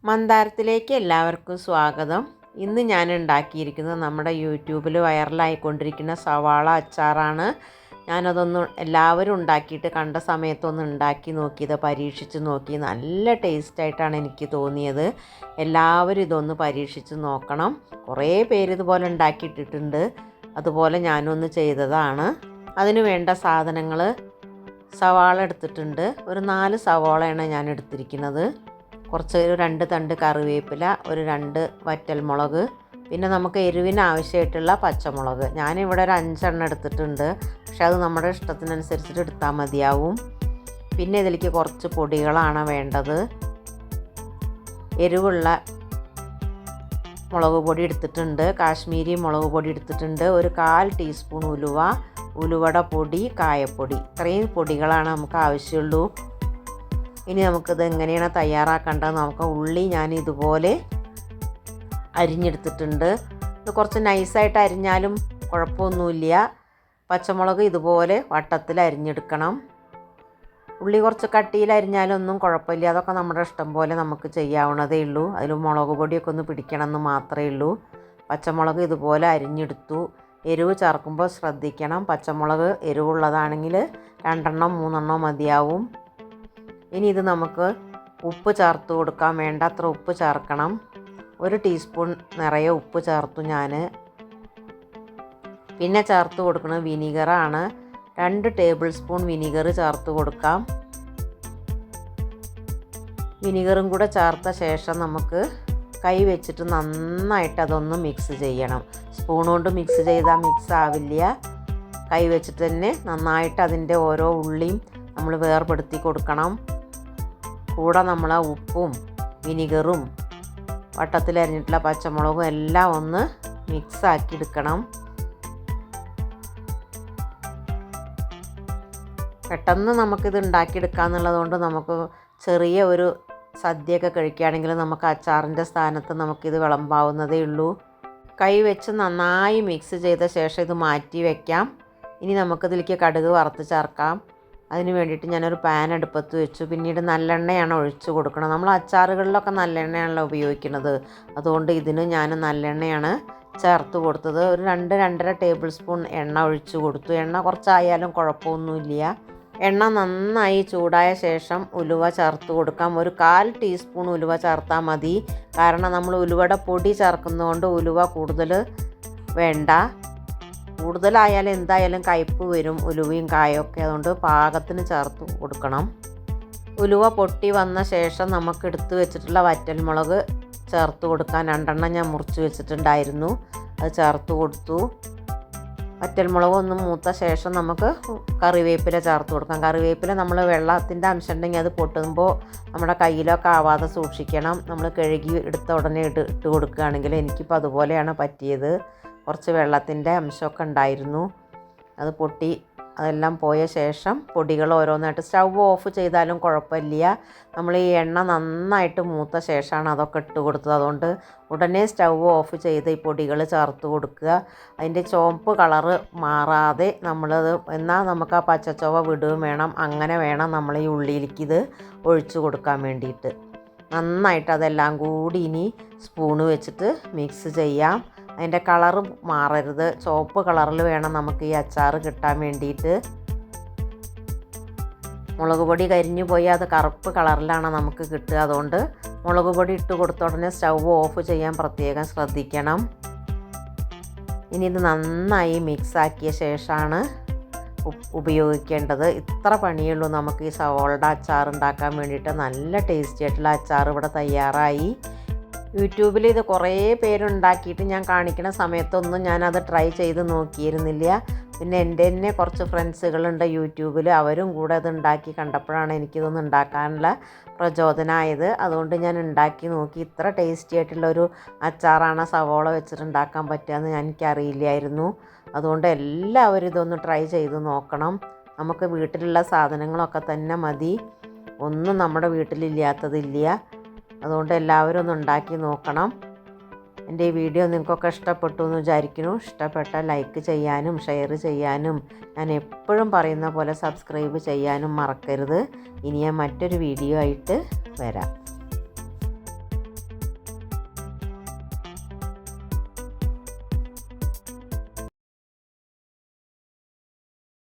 മന്ദാരത്തിലേക്ക് എല്ലാവർക്കും സ്വാഗതം. ഇന്ന് ഞാൻ ഉണ്ടാക്കിയിരിക്കുന്നത് നമ്മുടെ യൂട്യൂബിൽ വൈറലായിക്കൊണ്ടിരിക്കുന്ന സവാള അച്ചാറാണ്. ഞാനതൊന്ന് എല്ലാവരും ഉണ്ടാക്കിയിട്ട് കണ്ട സമയത്തൊന്ന് ഉണ്ടാക്കി നോക്കിയത്, പരീക്ഷിച്ച് നോക്കി. നല്ല ടേസ്റ്റായിട്ടാണ് എനിക്ക് തോന്നിയത്. എല്ലാവരും ഇതൊന്ന് പരീക്ഷിച്ച് നോക്കണം. കുറേ പേര് ഇതുപോലെ ഉണ്ടാക്കിയിട്ടിട്ടുണ്ട്. അതുപോലെ ഞാനൊന്ന് ചെയ്തതാണ്. അതിന് വേണ്ട സാധനങ്ങൾ: സവാള എടുത്തിട്ടുണ്ട്. ഒരു 4 സവാളയാണ് ഞാൻ എടുത്തിരിക്കുന്നത്. കുറച്ച് 2 തണ്ട് കറിവേപ്പില, ഒരു 2 വറ്റൽമുളക്, പിന്നെ നമുക്ക് എരിവിന് ആവശ്യമായിട്ടുള്ള പച്ചമുളക്. ഞാനിവിടെ ഒരു 5 എണ്ണം എടുത്തിട്ടുണ്ട്. പക്ഷെ അത് നമ്മുടെ ഇഷ്ടത്തിനനുസരിച്ചിട്ട് എടുത്താൽ മതിയാവും. പിന്നെ ഇതിലേക്ക് കുറച്ച് പൊടികളാണ് വേണ്ടത്. എരിവുള്ള മുളക് പൊടി എടുത്തിട്ടുണ്ട്, കാശ്മീരി മുളക് പൊടി എടുത്തിട്ടുണ്ട്, ഒരു 1/4 ടീസ്പൂൺ ഉലുവയുടെ പൊടി, കായപ്പൊടി. ഇത്രയും പൊടികളാണ് നമുക്ക് ആവശ്യമുള്ളൂ. ഇനി നമുക്കിത് എങ്ങനെയാണ് തയ്യാറാക്കേണ്ടത് നമുക്ക്. ഉള്ളി ഞാൻ ഇതുപോലെ അരിഞ്ഞെടുത്തിട്ടുണ്ട്. ഇത് കുറച്ച് നൈസായിട്ട് അരിഞ്ഞാലും കുഴപ്പമൊന്നുമില്ല. പച്ചമുളക് ഇതുപോലെ വട്ടത്തിൽ അരിഞ്ഞെടുക്കണം. ഉള്ളി കുറച്ച് കട്ടിയിൽ അരിഞ്ഞാലൊന്നും കുഴപ്പമില്ല. അതൊക്കെ നമ്മുടെ ഇഷ്ടം പോലെ നമുക്ക് ചെയ്യാവുന്നതേ ഉള്ളൂ. അതിൽ മുളക് പൊടിയൊക്കെ ഒന്ന് പിടിക്കണമെന്ന് മാത്രമേ ഉള്ളൂ. പച്ചമുളക് ഇതുപോലെ അരിഞ്ഞെടുത്തു. എരിവ് ചേർക്കുമ്പോൾ ശ്രദ്ധിക്കണം. പച്ചമുളക് എരിവുള്ളതാണെങ്കിൽ 2 3 മതിയാവും. ഇനി ഇത് നമുക്ക് ഉപ്പ് ചേർത്ത് കൊടുക്കാം. വേണ്ടത്ര ഉപ്പ് ചേർക്കണം. 1 ടീസ്പൂൺ നിറയെ ഉപ്പ് ചേർത്തു ഞാൻ. പിന്നെ ചേർത്ത് കൊടുക്കുന്നത് വിനീഗറാണ്. 2 ടേബിൾ സ്പൂൺ വിനീഗർ ചേർത്ത് കൊടുക്കാം. വിനീഗറും കൂടെ ചേർത്ത ശേഷം നമുക്ക് കൈ വെച്ചിട്ട് നന്നായിട്ട് അതൊന്ന് മിക്സ് ചെയ്യണം. സ്പൂൺ കൊണ്ട് മിക്സ് ചെയ്താൽ മിക്സ് ആവില്ല. കൈ വെച്ചിട്ട് തന്നെ നന്നായിട്ട് അതിൻ്റെ ഓരോ ഉള്ളിയും നമ്മൾ വേർപെടുത്തി കൊടുക്കണം. കൂടെ നമ്മൾ ഉപ്പും വിനീഗറും വട്ടത്തിലരിഞ്ഞിട്ടുള്ള പച്ചമുളകും എല്ലാം ഒന്ന് മിക്സാക്കി എടുക്കണം. പെട്ടെന്ന് നമുക്കിത് ഉണ്ടാക്കിയെടുക്കാമെന്നുള്ളത് കൊണ്ട് നമുക്ക് ചെറിയ ഒരു സദ്യയൊക്കെ കഴിക്കുകയാണെങ്കിൽ നമുക്ക് അച്ചാറിൻ്റെ സ്ഥാനത്ത് നമുക്കിത് വിളമ്പാവുന്നതേ ഉള്ളൂ. കൈ വെച്ച് നന്നായി മിക്സ് ചെയ്ത ശേഷം ഇത് മാറ്റി വയ്ക്കാം. ഇനി നമുക്കിതിലേക്ക് കടുക് വറുത്ത് ചേർക്കാം. അതിന് വേണ്ടിയിട്ട് ഞാനൊരു പാൻ അടുപ്പത്ത് വെച്ചു. പിന്നീട് നല്ലെണ്ണയാണ് ഒഴിച്ച് കൊടുക്കണം. നമ്മൾ അച്ചാറുകളിലൊക്കെ നല്ലെണ്ണയാണല്ലോ ഉപയോഗിക്കുന്നത്. അതുകൊണ്ട് ഇതിന് ഞാൻ നല്ലെണ്ണയാണ് ചേർത്ത് കൊടുത്തത്. ഒരു 2-2.5 ടേബിൾ സ്പൂൺ എണ്ണ ഒഴിച്ച് കൊടുത്തു. എണ്ണ കുറച്ചായാലും കുഴപ്പമൊന്നുമില്ല. എണ്ണ നന്നായി ചൂടായ ശേഷം ഉലുവ ചേർത്ത് കൊടുക്കാം. ഒരു 1/4 ടീസ്പൂൺ ഉലുവ ചേർത്താൽ മതി. കാരണം നമ്മൾ ഉലുവയുടെ പൊടി ചേർക്കുന്നതുകൊണ്ട് ഉലുവ കൂടുതൽ വേണ്ട. കൂടുതലായാലും എന്തായാലും കയ്പ്പ് വരും, ഉലുവയും കായൊക്കെ. അതുകൊണ്ട് പാകത്തിന് ചേർത്ത് കൊടുക്കണം. ഉലുവ പൊട്ടി വന്ന ശേഷം നമുക്ക് എടുത്ത് വെച്ചിട്ടുള്ള വറ്റൽമുളക് ചേർത്ത് കൊടുക്കാൻ 2 ഞാൻ മുറിച്ച് വെച്ചിട്ടുണ്ടായിരുന്നു. അത് ചേർത്ത് കൊടുത്തു. വറ്റൽമുളക് ഒന്ന് മൂത്ത ശേഷം നമുക്ക് കറിവേപ്പില ചേർത്ത് കൊടുക്കാം. കറിവേപ്പില നമ്മൾ വെള്ളത്തിൻ്റെ അംശം ഉണ്ടെങ്കിൽ അത് പൊട്ടുമ്പോൾ നമ്മുടെ കയ്യിലൊക്കെ ആവാതെ സൂക്ഷിക്കണം. നമ്മൾ കഴുകി എടുത്ത ഉടനെ ഇട്ട് കൊടുക്കുകയാണെങ്കിൽ എനിക്കിപ്പോൾ അതുപോലെയാണ് പറ്റിയത്. കുറച്ച് വെള്ളത്തിൻ്റെ അംശമൊക്കെ ഉണ്ടായിരുന്നു. അത് പൊട്ടി അതെല്ലാം പോയ ശേഷം പൊടികൾ ഓരോന്നായിട്ട് സ്റ്റൗ ഓഫ് ചെയ്താലും കുഴപ്പമില്ല. നമ്മൾ ഈ എണ്ണ നന്നായിട്ട് മൂത്ത ശേഷമാണ് അതൊക്കെ ഇട്ട് കൊടുത്തത്. അതുകൊണ്ട് ഉടനെ സ്റ്റൗ ഓഫ് ചെയ്ത് ഈ പൊടികൾ ചേർത്ത് കൊടുക്കുക. അതിൻ്റെ ചുവപ്പ് കളറ് മാറാതെ നമ്മളത്, എന്നാൽ നമുക്ക് ആ പച്ചച്ചൊവ വിടുകയും വേണം. അങ്ങനെ വേണം നമ്മൾ ഈ ഉള്ളിയിലേക്ക് ഇത് ഒഴിച്ച് കൊടുക്കാൻ വേണ്ടിയിട്ട്. നന്നായിട്ട് അതെല്ലാം കൂടി ഇനി സ്പൂണ് വെച്ചിട്ട് മിക്സ് ചെയ്യാം. അതിൻ്റെ കളറ് മാറരുത്. ചുവപ്പ് കളറിൽ വേണം നമുക്ക് ഈ അച്ചാർ കിട്ടാൻ വേണ്ടിയിട്ട്. മുളക് പൊടി കരിഞ്ഞു പോയി അത് കറുപ്പ് കളറിലാണ് നമുക്ക് കിട്ടുക. അതുകൊണ്ട് മുളക് പൊടി ഇട്ട് കൊടുത്ത ഉടനെ സ്റ്റൗ ഓഫ് ചെയ്യാൻ പ്രത്യേകം ശ്രദ്ധിക്കണം. ഇനി ഇത് നന്നായി മിക്സാക്കിയ ശേഷമാണ് ഉപയോഗിക്കേണ്ടത്. ഇത്ര പണിയുള്ളൂ നമുക്ക് ഈ സവോളയുടെ അച്ചാർ ഉണ്ടാക്കാൻ വേണ്ടിയിട്ട്. നല്ല ടേസ്റ്റി ആയിട്ടുള്ള അച്ചാർ ഇവിടെ തയ്യാറായി. യൂട്യൂബിൽ ഇത് കുറേ പേരുണ്ടാക്കിയിട്ട് ഞാൻ കാണിക്കുന്ന സമയത്തൊന്നും ഞാനത് ട്രൈ ചെയ്ത് നോക്കിയിരുന്നില്ല. പിന്നെ എൻ്റെ തന്നെ കുറച്ച് ഫ്രണ്ട്സുകളുണ്ട് യൂട്യൂബിൽ. അവരും കൂടെ അത് ഉണ്ടാക്കി കണ്ടപ്പോഴാണ് എനിക്കിതൊന്ന് ഉണ്ടാക്കാനുള്ള പ്രചോദനമായത്. അതുകൊണ്ട് ഞാൻ ഉണ്ടാക്കി നോക്കി. ഇത്ര ടേസ്റ്റി ആയിട്ടുള്ളൊരു അച്ചാറാണ് സവോള വെച്ചിട്ട് ഉണ്ടാക്കാൻ പറ്റുകയെന്ന് എനിക്കറിയില്ലായിരുന്നു. അതുകൊണ്ട് എല്ലാവരും ഇതൊന്ന് ട്രൈ ചെയ്ത് നോക്കണം. നമുക്ക് വീട്ടിലുള്ള സാധനങ്ങളൊക്കെ തന്നെ മതി. ഒന്നും നമ്മുടെ വീട്ടിലില്ലാത്തതില്ല. അതുകൊണ്ട് എല്ലാവരും ഒന്ന് ഉണ്ടാക്കി നോക്കണം. എൻ്റെ ഈ വീഡിയോ നിങ്ങൾക്കൊക്കെ ഇഷ്ടപ്പെട്ടു എന്ന് വിചാരിക്കുന്നു. ഇഷ്ടപ്പെട്ടാൽ ലൈക്ക് ചെയ്യാനും ഷെയർ ചെയ്യാനും ഞാൻ എപ്പോഴും പറയുന്ന പോലെ സബ്സ്ക്രൈബ് ചെയ്യാനും മറക്കരുത്. ഇനി ഞാൻ മറ്റൊരു വീഡിയോ ആയിട്ട് വരാം.